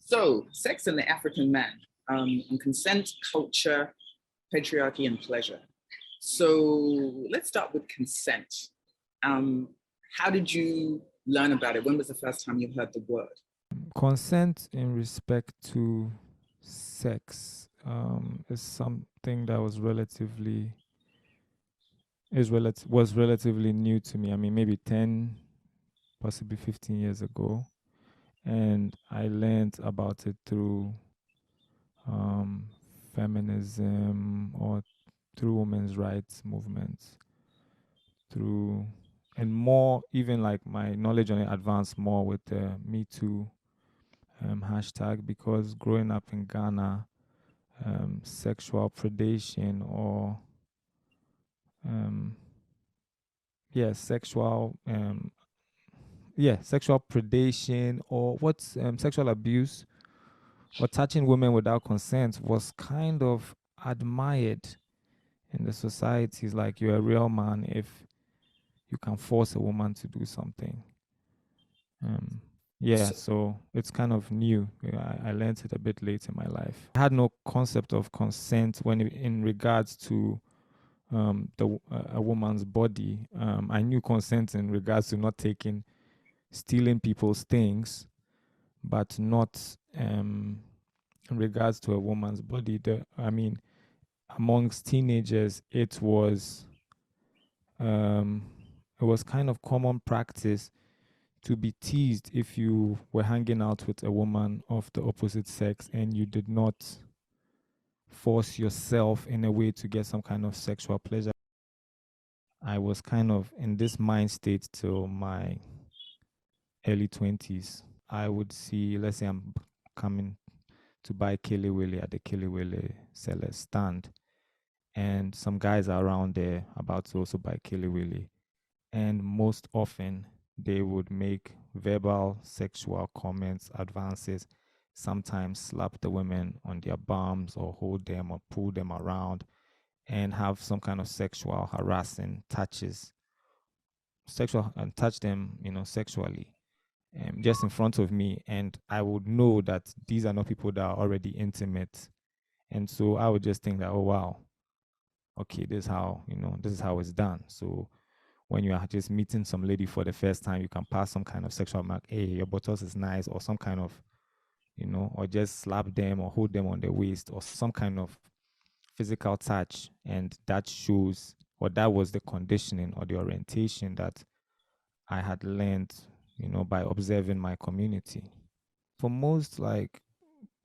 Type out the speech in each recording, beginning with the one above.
So, sex and the African man, and consent, culture, patriarchy, and pleasure. So, let's start with consent. How did you learn about it? When was the first time you heard the word? Consent in respect to sex is something that was relatively new to me. I mean, maybe 10, possibly 15 years ago, and I learned about it through um, feminism or through women's rights movements, through and more even like my knowledge on it advanced more with the Me Too hashtag, because growing up in Ghana, sexual predation or um, yeah, sexual predation or what's sexual abuse or touching women without consent was kind of admired in the societies. Like, you're a real man if you can force a woman to do something. Um, yeah, So, so it's kind of new. I learned it a bit late in my life. I had no concept of consent in regards to a woman's body. I knew consent in regards to not stealing people's things, but not in regards to a woman's body. I mean, amongst teenagers, um, it was kind of common practice to be teased if you were hanging out with a woman of the opposite sex and you did not force yourself in a way to get some kind of sexual pleasure. I was kind of in this mind state till my early 20s. I would see, let's say I'm coming to buy Kelewele at the Kelewele seller's stand, and some guys are around there about to also buy Kelewele. And most often, they would make verbal sexual comments, advances, sometimes slap the women on their bums or hold them or pull them around and have some kind of sexual harassing touches, sexual and touch them, sexually, just in front of me. And I would know that these are not people that are already intimate. And so I would just think that, oh, wow, okay, this is how it's done. So when you are just meeting some lady for the first time, you can pass some kind of sexual mark, hey, your buttocks is nice, or some kind of, or just slap them or hold them on the waist or some kind of physical touch. And that shows, or that was the conditioning or the orientation that I had learned, by observing my community. For most, like,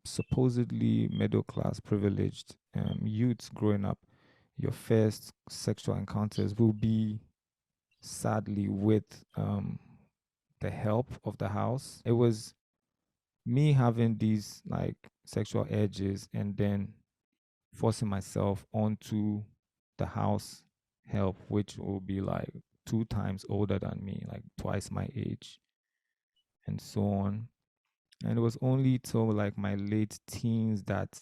supposedly middle class privileged youths growing up, your first sexual encounters will be sadly with the help of the house. It was me having these like sexual urges and then forcing myself onto the house help, which will be like 2 times older than me, like twice my age, and so on. And it was only till like my late teens that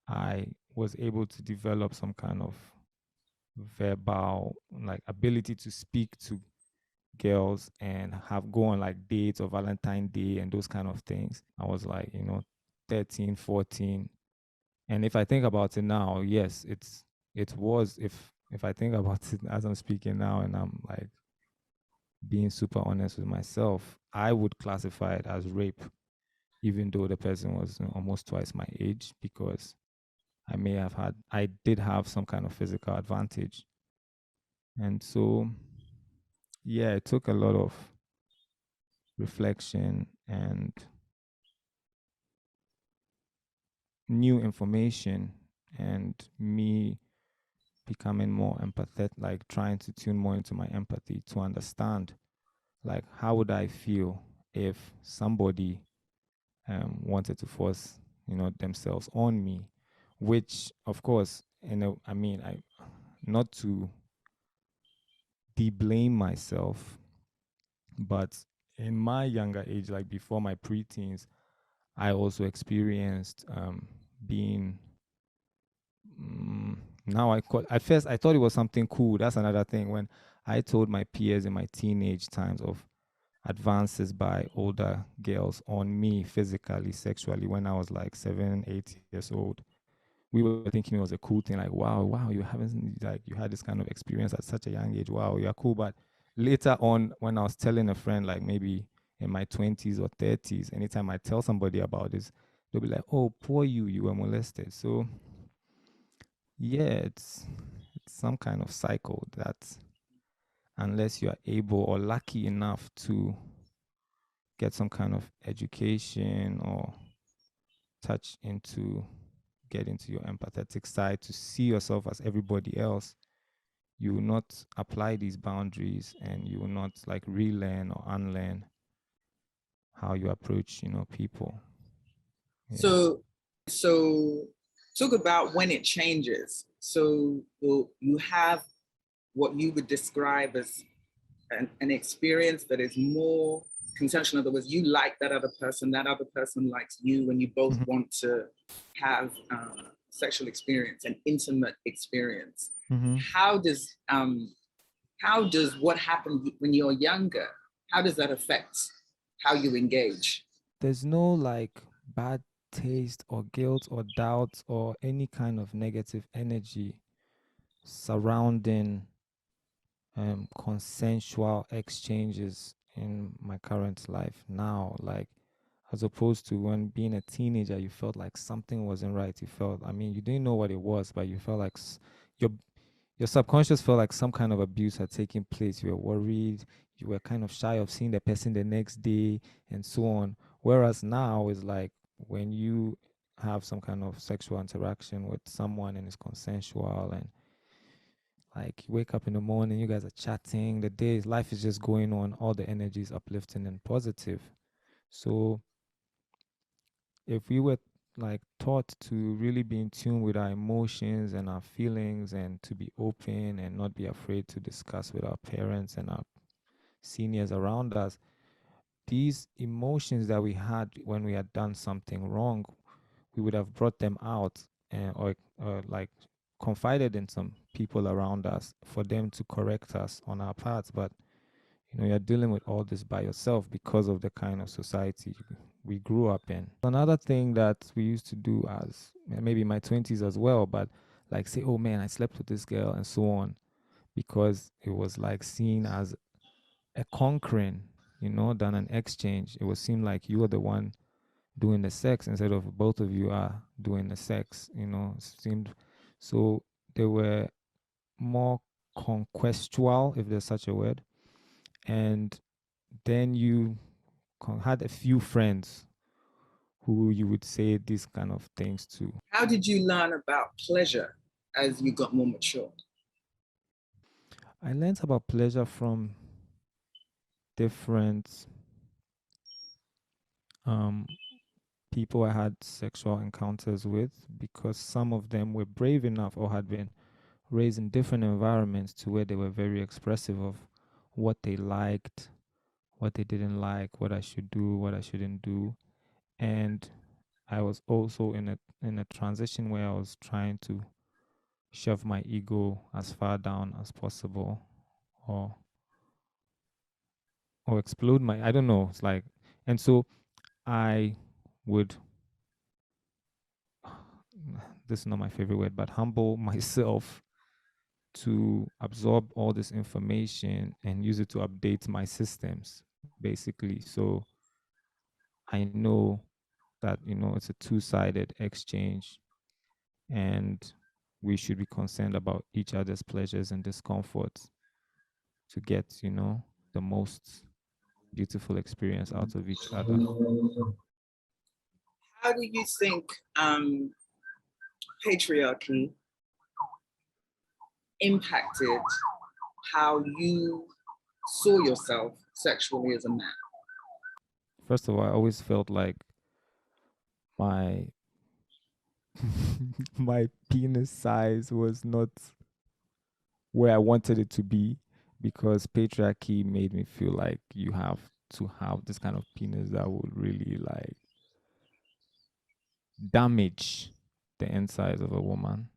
I was able to develop some kind of verbal like ability to speak to girls and have go on like dates or Valentine Day and those kind of things. I was like, 13, 14. And if I think about it now, yes, it was if I think about it as I'm speaking now and I'm like being super honest with myself, I would classify it as rape, even though the person was almost twice my age, because I did have some kind of physical advantage. And so, yeah, it took a lot of reflection and new information and me becoming more empathetic, like trying to tune more into my empathy to understand, like, how would I feel if somebody wanted to force, themselves on me, which, of course, I mean, I not to de-blame myself, but in my younger age, like before my preteens, I also experienced being. Mm, now at first I thought it was something cool. That's another thing. When I told my peers in my teenage times of advances by older girls on me physically, sexually when I was like 7, 8 years old. We were thinking it was a cool thing, like, wow, you haven't, like, you had this kind of experience at such a young age. Wow, you're cool. But later on, when I was telling a friend, like maybe in my 20s or 30s, anytime I tell somebody about this, they'll be like, oh, poor you, you were molested. So yeah, it's some kind of cycle that unless you are able or lucky enough to get some kind of education or touch into get into your empathetic side to see yourself as everybody else, you will not apply these boundaries and you will not like relearn or unlearn how you approach, people. Yeah. So talk about when it changes. So you have what you would describe as an experience that is more consensual. In other words, you like that other person likes you, and you both Mhm. want to have sexual experience, an intimate experience. Mhm. How does what happened when you're younger? How does that affect how you engage? There's no like bad taste or guilt or doubt or any kind of negative energy surrounding consensual exchanges in my current life now. Like, as opposed to when being a teenager, you felt like something wasn't right. You felt, I mean, you didn't know what it was, but you felt like your your subconscious felt like some kind of abuse had taken place. You were worried. You were kind of shy of seeing the person the next day, and so on. Whereas now is like when you have some kind of sexual interaction with someone and it's consensual, and like you wake up in the morning, you guys are chatting, the day, life is just going on, all the energy is uplifting and positive. So if we were like taught to really be in tune with our emotions and our feelings and to be open and not be afraid to discuss with our parents and our seniors around us, these emotions that we had when we had done something wrong, we would have brought them out, or like confided in some people around us for them to correct us on our parts. But you're dealing with all this by yourself because of the kind of society we grew up in. Another thing that we used to do as maybe in my 20s as well, but like say, oh man, I slept with this girl and so on, because it was like seen as a conquering, than an exchange. It would seem like you are the one doing the sex instead of both of you are doing the sex, it seemed. So they were more conquestual, if there's such a word. And then you had a few friends who you would say these kind of things to. How did you learn about pleasure as you got more mature? I learned about pleasure from different um, people I had sexual encounters with, because some of them were brave enough or had been raised in different environments to where they were very expressive of what they liked, what they didn't like, what I should do, what I shouldn't do. And I was also in a transition where I was trying to shove my ego as far down as possible, or explode my, I don't know, it's like. And so I would this is not my favorite word, but humble myself to absorb all this information and use it to update my systems, basically. So I know that it's a two-sided exchange, and we should be concerned about each other's pleasures and discomforts to get the most beautiful experience out of each other. How do you think patriarchy impacted how you saw yourself sexually as a man? First of all, I always felt like my my penis size was not where I wanted it to be, because patriarchy made me feel like you have to have this kind of penis that would really like damage the insides of a woman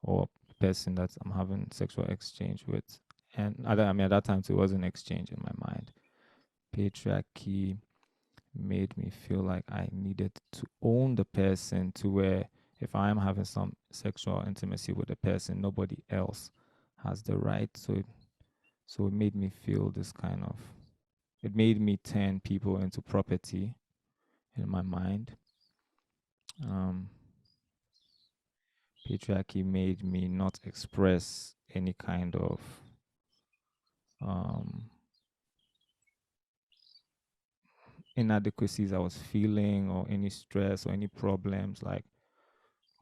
or person that I'm having sexual exchange with. And I mean, at that time, it wasn't exchange in my mind. Patriarchy made me feel like I needed to own the person, to where if I am having some sexual intimacy with a person, nobody else has the right. So it made me feel this kind of, it made me turn people into property in my mind. Patriarchy made me not express any kind of inadequacies I was feeling, or any stress or any problems, like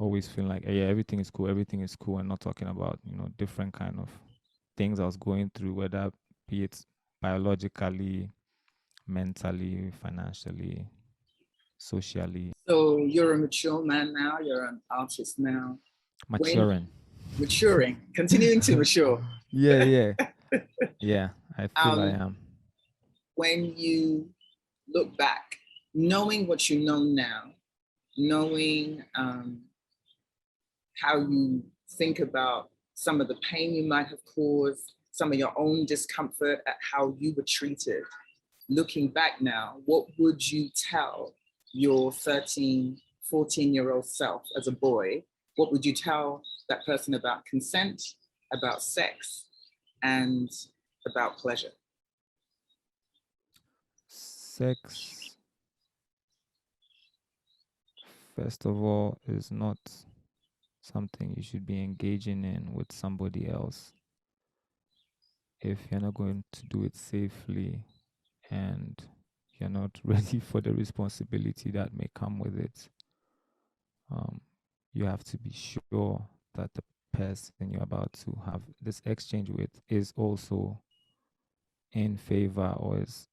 always feeling like, hey, yeah, everything is cool, and not talking about, different kind of things I was going through, whether be it biologically, mentally, financially, socially. So you're a mature man now, you're an artist now. When Maturing. maturing, continuing to mature. Yeah. I feel I Um, am. when you look back, knowing what you know now, knowing how you think about some of the pain you might have caused, some of your own discomfort at how you were treated. Looking back now, what would you tell your 13, 14-year-old self as a boy? What would you tell that person about consent, about sex, and about pleasure? Sex, first of all, is not something you should be engaging in with somebody else if you're not going to do it safely, and you're not ready for the responsibility that may come with it. You have to be sure that the person you're about to have this exchange with is also in favor, or is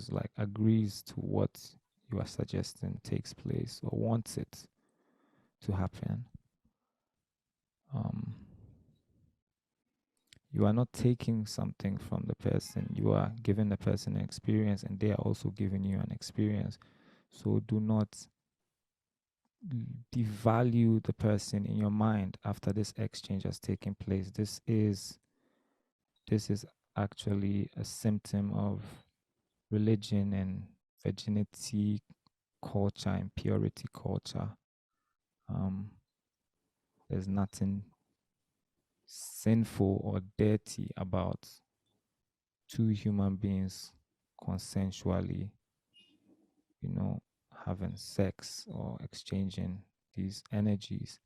like agrees to what you are suggesting takes place, or wants it to happen. You are not taking something from the person, you are giving the person an experience, and they are also giving you an experience. So do not devalue the person in your mind after this exchange has taken place. This is actually a symptom of religion and virginity culture and purity culture. There's nothing sinful or dirty about two human beings consensually, having sex or exchanging these energies.